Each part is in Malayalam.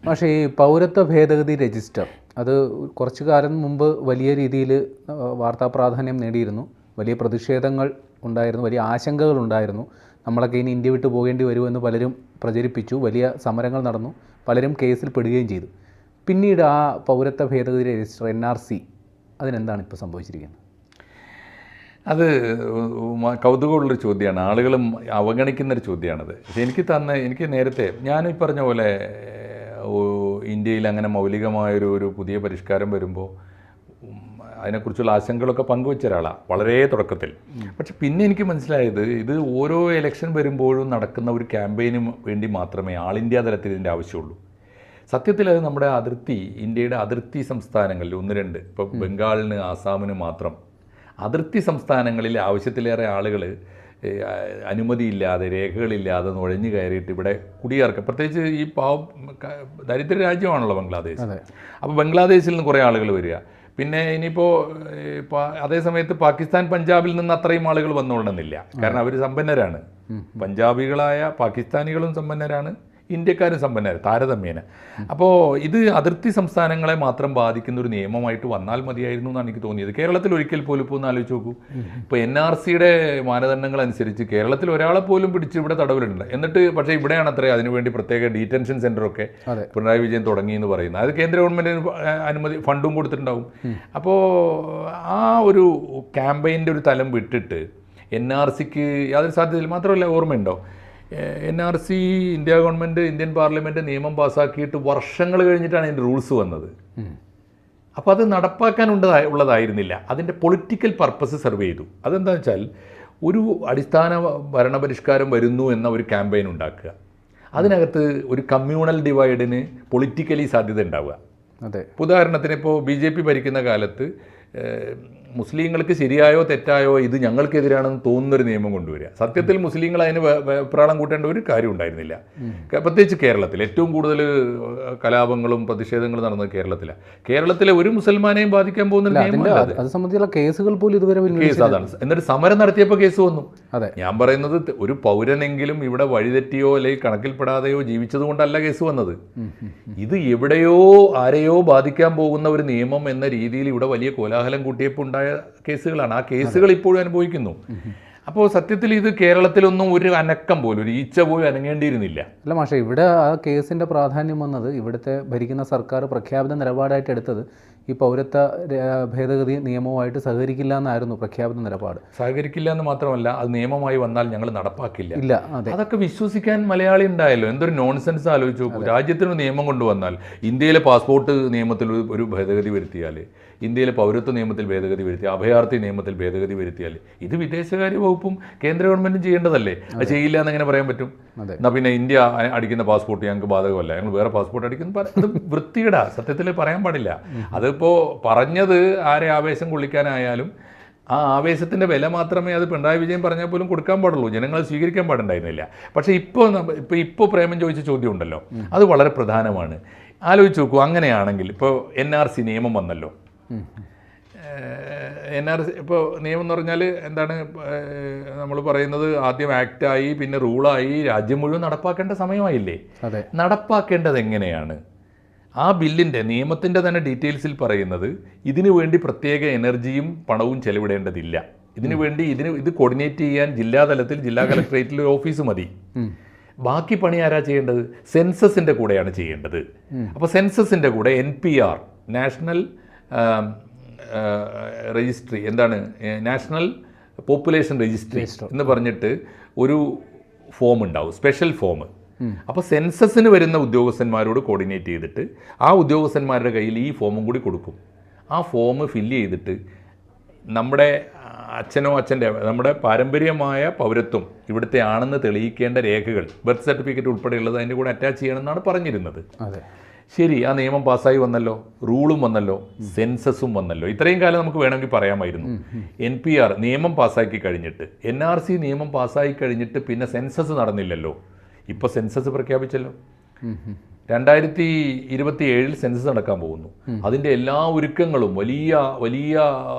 പക്ഷേ ഈ പൗരത്വ ഭേദഗതി രജിസ്റ്റർ അത് കുറച്ചു കാലം മുമ്പ് വലിയ രീതിയിൽ വാർത്താ പ്രാധാന്യം നേടിയിരുന്നു. വലിയ പ്രതിഷേധങ്ങൾ ഉണ്ടായിരുന്നു, വലിയ ആശങ്കകൾ ഉണ്ടായിരുന്നു. നമ്മളൊക്കെ ഇനി ഇന്ത്യ വിട്ടു പോകേണ്ടി വരുമെന്ന് പലരും പ്രചരിപ്പിച്ചു. വലിയ സമരങ്ങൾ നടന്നു, പലരും കേസിൽ പെടുകയും ചെയ്തു. പിന്നീട് ആ പൗരത്വ ഭേദഗതി രജിസ്റ്റർ NRC അതിനെന്താണ് ഇപ്പോൾ സംഭവിച്ചിരിക്കുന്നത്? അത് കൗതുകമുള്ളൊരു ചോദ്യമാണ്, ആളുകളും അവഗണിക്കുന്നൊരു ചോദ്യമാണത്. എനിക്ക് നേരത്തെ ഞാൻ ഈ പറഞ്ഞ പോലെ ഇന്ത്യയിൽ അങ്ങനെ മൗലികമായൊരു പുതിയ പരിഷ്കാരം വരുമ്പോൾ അതിനെക്കുറിച്ചുള്ള ആശങ്കകളൊക്കെ പങ്കുവെച്ച ഒരാളാണ് വളരെ തുടക്കത്തിൽ. പക്ഷെ പിന്നെ എനിക്ക് മനസ്സിലായത് ഇത് ഓരോ ഇലക്ഷൻ വരുമ്പോഴും നടക്കുന്ന ഒരു ക്യാമ്പയിന് വേണ്ടി മാത്രമേ ആൾ ഇന്ത്യ തലത്തിൽ ഇതിൻ്റെ ആവശ്യമുള്ളൂ. സത്യത്തിൽ അത് നമ്മുടെ ഇന്ത്യയുടെ അതിർത്തി സംസ്ഥാനങ്ങളിൽ 1-2 ഇപ്പോൾ ബംഗാളിന് ആസാമിന് മാത്രം അതിർത്തി സംസ്ഥാനങ്ങളിൽ ആവശ്യത്തിലേറെ ആളുകൾ അനുമതിയില്ലാതെ രേഖകളില്ലാതെ നുഴഞ്ഞു കയറിയിട്ട് ഇവിടെ കുടിയേർക്കുക. പ്രത്യേകിച്ച് ഈ ദരിദ്ര രാജ്യമാണല്ലോ ബംഗ്ലാദേശ്. അപ്പോൾ ബംഗ്ലാദേശിൽ നിന്ന് കുറേ ആളുകൾ വരിക. പിന്നെ ഇനിയിപ്പോൾ അതേ സമയത്ത് പാകിസ്ഥാൻ പഞ്ചാബിൽ നിന്ന് അത്രയും ആളുകൾ വന്നുകൊള്ളണമെന്നില്ല, കാരണം അവർ സമ്പന്നരാണ്. പഞ്ചാബികളായ പാകിസ്ഥാനികളും സമ്പന്നരാണ്, ഇന്ത്യക്കാരും സമ്പന്നർ താരതമ്യേന. അപ്പോൾ ഇത് അതിർത്തി സംസ്ഥാനങ്ങളെ മാത്രം ബാധിക്കുന്ന ഒരു നിയമമായിട്ട് വന്നാൽ മതിയായിരുന്നു എന്നാണ് എനിക്ക് തോന്നിയത്. കേരളത്തിൽ ഒരിക്കൽ പോലും ഇപ്പോൾ ഒന്ന് ആലോചിച്ച് നോക്കൂ, ഇപ്പോൾ NRCയുടെ മാനദണ്ഡങ്ങൾ അനുസരിച്ച് കേരളത്തിൽ ഒരാളെ പോലും പിടിച്ച് ഇവിടെ തടവിലുണ്ട്. എന്നിട്ട് പക്ഷേ ഇവിടെയാണ് അത്രേ അതിനുവേണ്ടി പ്രത്യേക ഡീറ്റൻഷൻ സെൻ്ററൊക്കെ പിണറായി വിജയൻ തുടങ്ങി എന്ന് പറയുന്നത്. അത് കേന്ദ്ര ഗവൺമെൻറ്റിന് അനുമതി ഫണ്ടും കൊടുത്തിട്ടുണ്ടാവും. അപ്പോൾ ആ ഒരു ക്യാമ്പയിൻ്റെ ഒരു തലം വിട്ടിട്ട് NRCക്ക് യാതൊരു സാധ്യതയില്ല. മാത്രമല്ല, ഓർമ്മയുണ്ടോ, NRC India government, Indian parliament നിയമം പാസ്സാക്കിയിട്ട് വർഷങ്ങൾ കഴിഞ്ഞിട്ടാണ് അതിൻ്റെ റൂൾസ് വന്നത്. അപ്പോൾ അത് നടപ്പാക്കാൻ ഉള്ളതായിരുന്നില്ല. അതിൻ്റെ പൊളിറ്റിക്കൽ പർപ്പസ് സെർവ് ചെയ്തു. അതെന്താണെന്ന് വെച്ചാൽ ഒരു അടിസ്ഥാന ഭരണപരിഷ്കാരം വരുന്നു എന്ന ഒരു ക്യാമ്പയിൻ ഉണ്ടാക്കുക, അതിനകത്ത് ഒരു കമ്മ്യൂണൽ ഡിവൈഡിന് പൊളിറ്റിക്കലി സാധ്യത ഉണ്ടാവുക. ഉദാഹരണത്തിന് ഇപ്പോൾ BJP ഭരിക്കുന്ന കാലത്ത് മുസ്ലിങ്ങൾക്ക് ശരിയായോ തെറ്റായോ ഇത് ഞങ്ങൾക്കെതിരാണെന്ന് തോന്നുന്നൊരു നിയമം കൊണ്ടുവരിക. സത്യത്തിൽ മുസ്ലിങ്ങൾ അതിന് വെപ്രാളം കൂട്ടേണ്ട ഒരു കാര്യം ഉണ്ടായിരുന്നില്ല. പ്രത്യേകിച്ച് കേരളത്തിൽ ഏറ്റവും കൂടുതൽ കലാപങ്ങളും പ്രതിഷേധങ്ങളും നടന്നത് കേരളത്തിലെ ഒരു മുസൽമാനെയും ബാധിക്കാൻ പോകുന്ന നിയമമല്ല അത് സംബന്ധിച്ചുള്ള കേസുകൾ പോലും ഇതുവരെ കേസ് അതാണ്. എന്നിട്ട് സമരം നടത്തിയപ്പോൾ കേസ് വന്നു. ഞാൻ പറയുന്നത് ഒരു പൗരനെങ്കിലും ഇവിടെ വഴിതെറ്റിയോ അല്ലെങ്കിൽ കണക്കിൽപ്പെടാതെയോ ജീവിച്ചത് കൊണ്ടല്ല കേസ് വന്നത്. ഇത് എവിടെയോ ആരെയോ ബാധിക്കാൻ പോകുന്ന ഒരു നിയമം എന്ന രീതിയിൽ ഇവിടെ വലിയ കോലാഹലം കൂട്ടിയപ്പോൾ ഉണ്ടായ കേസുകളാണ്. ആ കേസുകൾ ഇപ്പോഴും അനുഭവിക്കുന്നു. അപ്പോൾ സത്യത്തിൽ ഇത് കേരളത്തിലൊന്നും ഒരു അനക്കം പോലും, ഒരു ഈച്ച പോലും അനങ്ങേണ്ടിയിരുന്നില്ല. അല്ല മാഷെ, ഇവിടെ ആ കേസിൻ്റെ പ്രാധാന്യം വന്നത് ഇവിടുത്തെ ഭരിക്കുന്ന സർക്കാർ പ്രഖ്യാപിത നിലപാടായിട്ട് എടുത്തത് ഈ പൗരത്വ ഭേദഗതി നിയമവുമായിട്ട് സഹകരിക്കില്ല എന്നായിരുന്നു പ്രഖ്യാപിത നിലപാട്. സഹകരിക്കില്ല എന്ന് മാത്രമല്ല, അത് നിയമമായി വന്നാൽ ഞങ്ങൾ നടപ്പാക്കില്ല. ഇല്ല, അതൊക്കെ വിശ്വസിക്കാൻ മലയാളി ഉണ്ടായല്ലോ. എന്തൊരു നോൺസെൻസ് ആലോചിച്ച് നോക്കൂ. രാജ്യത്തിന് നിയമം കൊണ്ടുവന്നാൽ, ഇന്ത്യയിലെ പാസ്പോർട്ട് നിയമത്തിൽ ഒരു ഭേദഗതി വരുത്തിയാൽ, ഇന്ത്യയിലെ പൗരത്വ നിയമത്തിൽ ഭേദഗതി വരുത്തിയാൽ, അഭയാർത്ഥി നിയമത്തിൽ ഭേദഗതി വരുത്തിയാൽ, ഇത് വിദേശകാര്യ വകുപ്പും കേന്ദ്ര ഗവൺമെൻറ്റും ചെയ്യേണ്ടതല്ലേ. അത് ചെയ്യില്ല എന്നെങ്ങനെ പറയാൻ പറ്റും? എന്നാൽ പിന്നെ ഇന്ത്യ അടിക്കുന്ന പാസ്പോർട്ട് ഞങ്ങൾക്ക് ബാധകമല്ല, ഞങ്ങൾ വേറെ പാസ്പോർട്ട് അടിക്കുന്നു, അത് വൃത്തിയിടാ. സത്യത്തിൽ പറയാൻ പാടില്ല. അതിപ്പോൾ പറഞ്ഞത് ആരെ ആവേശം കൊള്ളിക്കാനായാലും ആ ആവേശത്തിൻ്റെ വില മാത്രമേ അത് പിണറായി വിജയൻ പറഞ്ഞാൽ പോലും കൊടുക്കാൻ പാടുള്ളൂ. ജനങ്ങൾ സ്വീകരിക്കാൻ പാടുണ്ടായിരുന്നില്ല. പക്ഷേ ഇപ്പോൾ പ്രേമം ചോദിച്ച ചോദ്യം ഉണ്ടല്ലോ, അത് വളരെ പ്രധാനമാണ്. ആലോചിച്ച് നോക്കൂ. അങ്ങനെയാണെങ്കിൽ ഇപ്പോൾ NRC നിയമം വന്നല്ലോ. NRC ഇപ്പോൾ നിയമം എന്ന് പറഞ്ഞാൽ എന്താണ് നമ്മൾ പറയുന്നത്? ആദ്യം ആക്റ്റായി, പിന്നെ റൂളായി, രാജ്യം മുഴുവൻ നടപ്പാക്കേണ്ട സമയമായില്ലേ? നടപ്പാക്കേണ്ടത് എങ്ങനെയാണ്? ആ ബില്ലിൻ്റെ നിയമത്തിൻ്റെ തന്നെ ഡീറ്റെയിൽസിൽ പറയുന്നത് ഇതിനു വേണ്ടി പ്രത്യേക എനർജിയും പണവും ചെലവിടേണ്ടതില്ല. ഇത് കോർഡിനേറ്റ് ചെയ്യാൻ ജില്ലാതലത്തിൽ ജില്ലാ കളക്ടറേറ്റിൽ ഒരു ഓഫീസ് മതി. ബാക്കി പണി ആരാ ചെയ്യേണ്ടത്? സെൻസസിൻ്റെ കൂടെയാണ് ചെയ്യേണ്ടത്. അപ്പോൾ സെൻസസിൻ്റെ കൂടെ NPR, നാഷണൽ രജിസ്ട്രി, എന്താണ് നാഷണൽ പോപ്പുലേഷൻ രജിസ്ട്രി എന്ന് പറഞ്ഞിട്ട് ഒരു ഫോം ഉണ്ടാവും, സ്പെഷ്യൽ ഫോം. അപ്പോൾ സെൻസസിന് വരുന്ന ഉദ്യോഗസ്ഥന്മാരോട് കോർഡിനേറ്റ് ചെയ്തിട്ട് ആ ഉദ്യോഗസ്ഥന്മാരുടെ കയ്യിൽ ഈ ഫോമും കൂടി കൊടുക്കും. ആ ഫോം ഫില്ല് ചെയ്തിട്ട് നമ്മുടെ നമ്മുടെ പാരമ്പര്യമായ പൗരത്വം ഇവിടുത്തെ ആണെന്ന് തെളിയിക്കേണ്ട രേഖകൾ, ബർത്ത് സർട്ടിഫിക്കറ്റ് ഉൾപ്പെടെയുള്ളത് അതിൻ്റെ കൂടെ അറ്റാച്ച് ചെയ്യണമെന്നാണ് പറഞ്ഞിരുന്നത്. ശരി, ആ നിയമം പാസ്സായി വന്നല്ലോ, റൂളും വന്നല്ലോ, സെൻസസും വന്നല്ലോ. ഇത്രയും കാലം നമുക്ക് വേണമെങ്കിൽ പറയാമായിരുന്നു NPR നിയമം പാസ്സാക്കി കഴിഞ്ഞിട്ട്, NRC നിയമം പാസ്സായി കഴിഞ്ഞിട്ട് പിന്നെ സെൻസസ് നടന്നില്ലല്ലോ. ഇപ്പോൾ സെൻസസ് പ്രഖ്യാപിച്ചല്ലോ. 2027 സെൻസസ് നടക്കാൻ പോകുന്നു. അതിൻ്റെ എല്ലാ ഒരുക്കങ്ങളും വലിയ വലിയ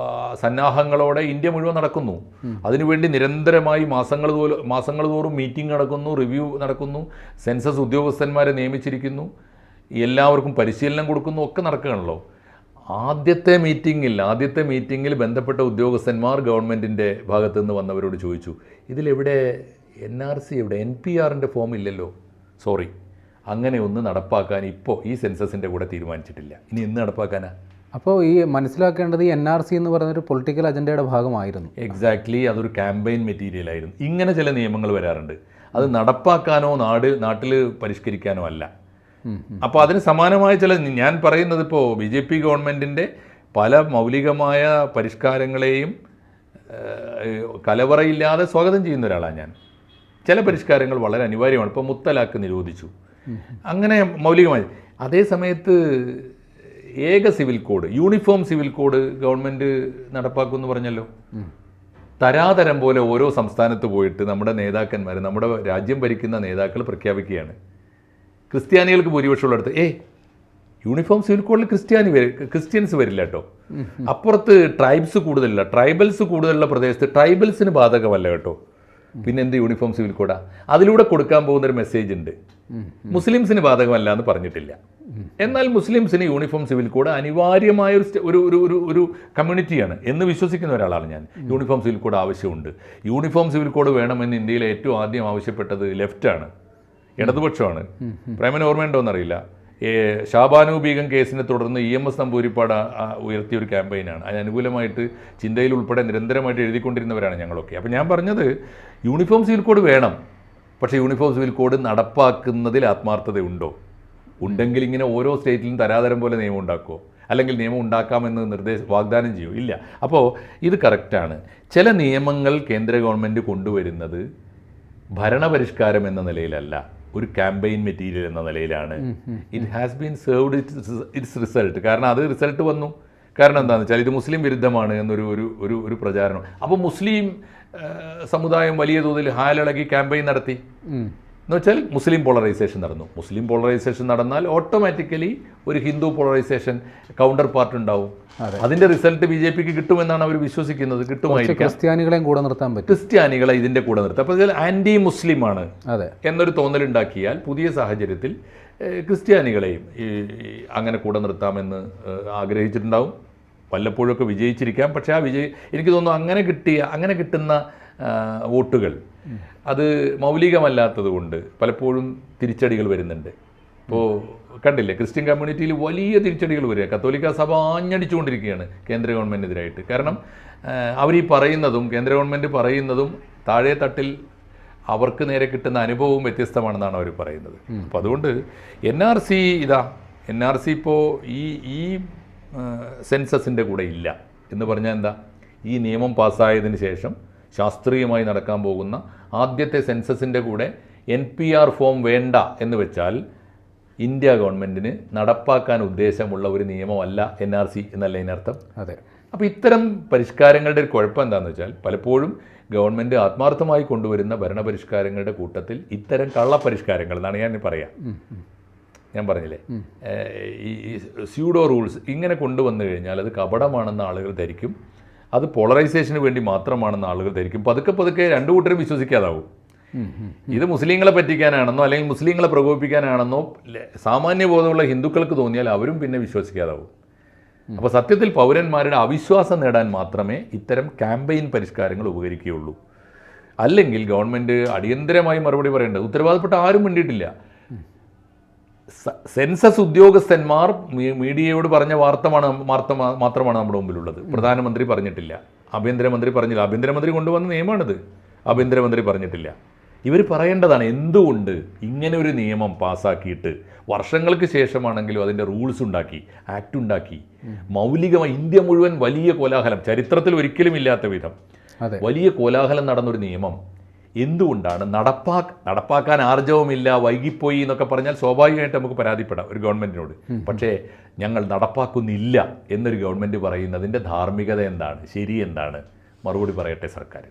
സന്നാഹങ്ങളോടെ ഇന്ത്യ മുഴുവൻ നടക്കുന്നു. അതിനുവേണ്ടി നിരന്തരമായി മാസങ്ങൾ തോറും മീറ്റിംഗ് നടക്കുന്നു, റിവ്യൂ നടക്കുന്നു, സെൻസസ് ഉദ്യോഗസ്ഥന്മാരെ നിയമിച്ചിരിക്കുന്നു. എല്ലാവർക്കും പരിശീലനം കൊടുക്കുന്നു, ഒക്കെ നടക്കുകയാണല്ലോ. ആദ്യത്തെ മീറ്റിങ്ങിൽ ബന്ധപ്പെട്ട ഉദ്യോഗസ്ഥന്മാർ ഗവൺമെൻറ്റിൻ്റെ ഭാഗത്തു നിന്ന് വന്നവരോട് ചോദിച്ചു, ഇതിലെവിടെ NRC എവിടെ, NPRൻ്റെ ഫോം ഇല്ലല്ലോ, സോറി, അങ്ങനെ ഒന്ന് നടപ്പാക്കാൻ ഇപ്പോൾ ഈ സെൻസസിൻ്റെ കൂടെ തീരുമാനിച്ചിട്ടില്ല, ഇനി എന്ന് നടപ്പാക്കാനാ? അപ്പോൾ ഈ മനസ്സിലാക്കേണ്ടത് ഈ NRC എന്ന് പറയുന്നൊരു പൊളിറ്റിക്കൽ അജണ്ടയുടെ ഭാഗമായിരുന്നു. എക്സാക്ട്ലി, അതൊരു ക്യാമ്പയിൻ മെറ്റീരിയലായിരുന്നു. ഇങ്ങനെ ചില നിയമങ്ങൾ വരാറുണ്ട്, അത് നടപ്പാക്കാനോ നാട്ടിൽ പരിഷ്കരിക്കാനോ അല്ല. അപ്പോൾ അതിന് സമാനമായ ചില, ഞാൻ പറയുന്നത് ഇപ്പോൾ BJP ഗവൺമെൻറ്റിൻ്റെ പല മൗലികമായ പരിഷ്കാരങ്ങളെയും കലവറയില്ലാതെ സ്വാഗതം ചെയ്യുന്ന ഒരാളാണ് ഞാൻ. ചില പരിഷ്കാരങ്ങൾ വളരെ അനിവാര്യമാണ്. ഇപ്പോൾ മുത്തലാഖ് നിരോധിച്ചു, അങ്ങനെ മൗലികമായി. അതേ സമയത്ത് ഏക civil code, uniform civil code government നടപ്പാക്കുമെന്ന് പറഞ്ഞല്ലോ. തരാതരം പോലെ ഓരോ സംസ്ഥാനത്ത് പോയിട്ട് നമ്മുടെ നേതാക്കന്മാർ, നമ്മുടെ രാജ്യം ഭരിക്കുന്ന നേതാക്കൾ പ്രഖ്യാപിക്കുകയാണ്, ക്രിസ്ത്യാനികൾക്ക് ഭൂരിപക്ഷമുള്ളിടത്ത് യൂണിഫോം സിവിൽ കോഡിൽ ക്രിസ്ത്യൻസ് വരില്ല കേട്ടോ. അപ്പുറത്ത് ട്രൈബ്സ് കൂടുതലില്ല, ട്രൈബൽസ് കൂടുതലുള്ള പ്രദേശത്ത് ട്രൈബൽസിന് ബാധകമല്ല കേട്ടോ. പിന്നെ എന്ത് യൂണിഫോം സിവിൽ കോഡാ? അതിലൂടെ കൊടുക്കാൻ പോകുന്നൊരു മെസ്സേജ് ഉണ്ട്, മുസ്ലിംസിന് ബാധകമല്ല എന്ന് പറഞ്ഞിട്ടില്ല. എന്നാൽ മുസ്ലിംസിന് യൂണിഫോം സിവിൽ കോഡ് അനിവാര്യമായ ഒരു കമ്മ്യൂണിറ്റിയാണ് എന്ന് വിശ്വസിക്കുന്ന ഒരാളാണ് ഞാൻ. യൂണിഫോം സിവിൽ കോഡ് ആവശ്യമുണ്ട്. യൂണിഫോം സിവിൽ കോഡ് വേണമെന്ന് ഇന്ത്യയിൽ ഏറ്റവും ആദ്യം ആവശ്യപ്പെട്ടത് ലെഫ്റ്റാണ്, ഇടതുപക്ഷമാണ്. പ്രേമന് ഓർമ്മയുണ്ടോയെന്നറിയില്ല, ഷാബാനു ബീഗം കേസിനെ തുടർന്ന് EMS നമ്പൂതിരിപ്പാട് ഉയർത്തിയ ഒരു ക്യാമ്പയിനാണ്. അതിനനുകൂലമായിട്ട് ചിന്തയിൽ ഉൾപ്പെടെ നിരന്തരമായിട്ട് എഴുതിക്കൊണ്ടിരുന്നവരാണ് ഞങ്ങളൊക്കെ. അപ്പോൾ ഞാൻ പറഞ്ഞത് യൂണിഫോം സിവിൽ കോഡ് വേണം, പക്ഷേ യൂണിഫോം സിവിൽ കോഡ് നടപ്പാക്കുന്നതിൽ ആത്മാർത്ഥതയുണ്ടോ? ഉണ്ടെങ്കിൽ ഇങ്ങനെ ഓരോ സ്റ്റേറ്റിലും തരാതരം പോലെ നിയമം ഉണ്ടാക്കുമോ, അല്ലെങ്കിൽ നിയമം ഉണ്ടാക്കാമെന്ന് വാഗ്ദാനം ചെയ്യുമോ? ഇല്ല. അപ്പോൾ ഇത് കറക്റ്റാണ്. ചില നിയമങ്ങൾ കേന്ദ്ര ഗവൺമെൻറ് കൊണ്ടുവരുന്നത് ഭരണപരിഷ്കാരം എന്ന നിലയിലല്ല, ഒരു ക്യാമ്പയിൻ മെറ്റീരിയൽ എന്ന നിലയിലാണ്. It has been served it's result. കാരണം അത് റിസൾട്ട് വന്നു. കാരണം എന്താണെന്ന് വെച്ചാൽ ഇത് മുസ്ലിം വിരുദ്ധമാണ് എന്നൊരു ഒരു പ്രചാരണം. അപ്പോൾ മുസ്ലിം സമുദായം വലിയ തോതിൽ ഹാലിളകി ക്യാമ്പയിൻ നടത്തി എന്ന് വെച്ചാൽ മുസ്ലിം പോളറൈസേഷൻ നടന്നു. മുസ്ലിം പോളറൈസേഷൻ നടന്നാൽ ഓട്ടോമാറ്റിക്കലി ഒരു ഹിന്ദു പോളറൈസേഷൻ കൗണ്ടർ പാർട്ട് ഉണ്ടാവും. അതിൻ്റെ റിസൾട്ട് BJPക്ക് കിട്ടുമെന്നാണ് അവർ വിശ്വസിക്കുന്നത്. കിട്ടുമായിരിക്കും. ക്രിസ്ത്യാനികളെയും കൂടെ നിർത്താൻ പറ്റും. ക്രിസ്ത്യാനികളെ ഇതിൻ്റെ കൂടെ നിർത്താം. അപ്പോൾ ആൻറ്റി മുസ്ലിമാണ് എന്നൊരു തോന്നലുണ്ടാക്കിയാൽ പുതിയ സാഹചര്യത്തിൽ ക്രിസ്ത്യാനികളെയും അങ്ങനെ കൂടെ നിർത്താമെന്ന് ആഗ്രഹിച്ചിട്ടുണ്ടാവും. വല്ലപ്പോഴൊക്കെ വിജയിച്ചിരിക്കാം. പക്ഷേ ആ എനിക്ക് തോന്നുന്നു അങ്ങനെ കിട്ടുന്ന വോട്ടുകൾ അത് മൗലികമല്ലാത്തത് കൊണ്ട് പലപ്പോഴും തിരിച്ചടികൾ വരുന്നുണ്ട്. ഇപ്പോൾ കണ്ടില്ലേ, ക്രിസ്ത്യൻ കമ്മ്യൂണിറ്റിയിൽ വലിയ തിരിച്ചടികൾ വരിക. കത്തോലിക്ക സഭ ആഞ്ഞടിച്ചുകൊണ്ടിരിക്കുകയാണ് കേന്ദ്ര ഗവൺമെൻറ്റിനെതിരായിട്ട്. കാരണം അവർ പറയുന്നതും കേന്ദ്ര ഗവൺമെൻറ് പറയുന്നതും താഴെ തട്ടിൽ അവർക്ക് നേരെ കിട്ടുന്ന അനുഭവവും വ്യത്യസ്തമാണെന്നാണ് അവർ പറയുന്നത്. അപ്പോൾ അതുകൊണ്ട് NRC ഇപ്പോൾ ഈ സെൻസസിൻ്റെ കൂടെ ഇല്ല എന്ന് പറഞ്ഞാൽ എന്താ? ഈ നിയമം പാസ്സായതിന് ശേഷം ശാസ്ത്രീയമായി നടക്കാൻ പോകുന്ന ആദ്യത്തെ സെൻസസിൻ്റെ കൂടെ NPR ഫോം വേണ്ട എന്ന് വെച്ചാൽ ഇന്ത്യ ഗവൺമെൻറ്റിന് നടപ്പാക്കാൻ ഉദ്ദേശമുള്ള ഒരു നിയമമല്ല NRC എന്നല്ല ഇതിനർത്ഥം. അതെ. അപ്പോൾ ഇത്തരം പരിഷ്കാരങ്ങളുടെ ഒരു കുഴപ്പം എന്താണെന്ന് വെച്ചാൽ പലപ്പോഴും ഗവൺമെൻറ് ആത്മാർത്ഥമായി കൊണ്ടുവരുന്ന ഭരണപരിഷ്കാരങ്ങളുടെ കൂട്ടത്തിൽ ഇത്തരം കള്ളപരിഷ്കാരങ്ങൾ എന്നാണ് ഞാൻ പറയാം. ഞാൻ പറഞ്ഞില്ലേ, ഈ സ്യൂഡോ റൂൾസ് ഇങ്ങനെ കൊണ്ടുവന്നു കഴിഞ്ഞാൽ അത് കപടമാണെന്ന് ആളുകൾ ധരിക്കും. അത് പോളറൈസേഷന് വേണ്ടി മാത്രമാണെന്ന് ആളുകൾ ധരിക്കും. പതുക്കെ രണ്ടു കൂട്ടരും വിശ്വസിക്കാതാവും. ഇത് മുസ്ലിങ്ങളെ പറ്റിക്കാനാണെന്നോ അല്ലെങ്കിൽ മുസ്ലിങ്ങളെ പ്രകോപിപ്പിക്കാനാണെന്നോ സാമാന്യ ബോധമുള്ള ഹിന്ദുക്കൾക്ക് തോന്നിയാൽ അവരും പിന്നെ വിശ്വസിക്കാതാവും. അപ്പോൾ സത്യത്തിൽ പൗരന്മാരുടെ അവിശ്വാസം നേടാൻ മാത്രമേ ഇത്തരം ക്യാമ്പയിൻ പരിഷ്കാരങ്ങൾ ഉപകരിക്കുകയുള്ളൂ. അല്ലെങ്കിൽ ഗവൺമെൻറ് അടിയന്തരമായി മറുപടി പറയേണ്ടത്. ഉത്തരവാദപ്പെട്ട ആരും വേണ്ടിയിട്ടില്ല. സെൻസസ് ഉദ്യോഗസ്ഥന്മാർ മീഡിയയോട് പറഞ്ഞ മാത്രമാണ് നമ്മുടെ മുമ്പിലുള്ളത്. പ്രധാനമന്ത്രി പറഞ്ഞിട്ടില്ല, ആഭ്യന്തരമന്ത്രി പറഞ്ഞില്ല. ആഭ്യന്തരമന്ത്രി കൊണ്ടുവന്ന നിയമമാണിത്, ആഭ്യന്തരമന്ത്രി പറഞ്ഞിട്ടില്ല. ഇവർ പറയേണ്ടതാണ് എന്തുകൊണ്ട് ഇങ്ങനെ ഒരു നിയമം പാസ്സാക്കിയിട്ട് വർഷങ്ങൾക്ക് ശേഷമാണെങ്കിലും അതിൻ്റെ റൂൾസ് ഉണ്ടാക്കി, ആക്ട് ഉണ്ടാക്കി, മൗലികമായി ഇന്ത്യ മുഴുവൻ വലിയ കോലാഹലം, ചരിത്രത്തിൽ ഒരിക്കലും ഇല്ലാത്ത വിധം വലിയ കോലാഹലം നടന്നൊരു നിയമം എന്തുകൊണ്ടാണ് നടപ്പാക്കാൻ ആർജവമില്ല, വൈകിപ്പോയി എന്നൊക്കെ പറഞ്ഞാൽ സ്വാഭാവികമായിട്ട് നമുക്ക് പരാതിപ്പെടാം ഒരു ഗവൺമെൻറ്റിനോട്. പക്ഷേ ഞങ്ങൾ നടപ്പാക്കുന്നില്ല എന്നൊരു ഗവൺമെൻറ് പറയുന്നതിൻ്റെ ധാർമ്മികത എന്താണ്, ശരി എന്താണ്? മറുപടി പറയട്ടെ സർക്കാർ.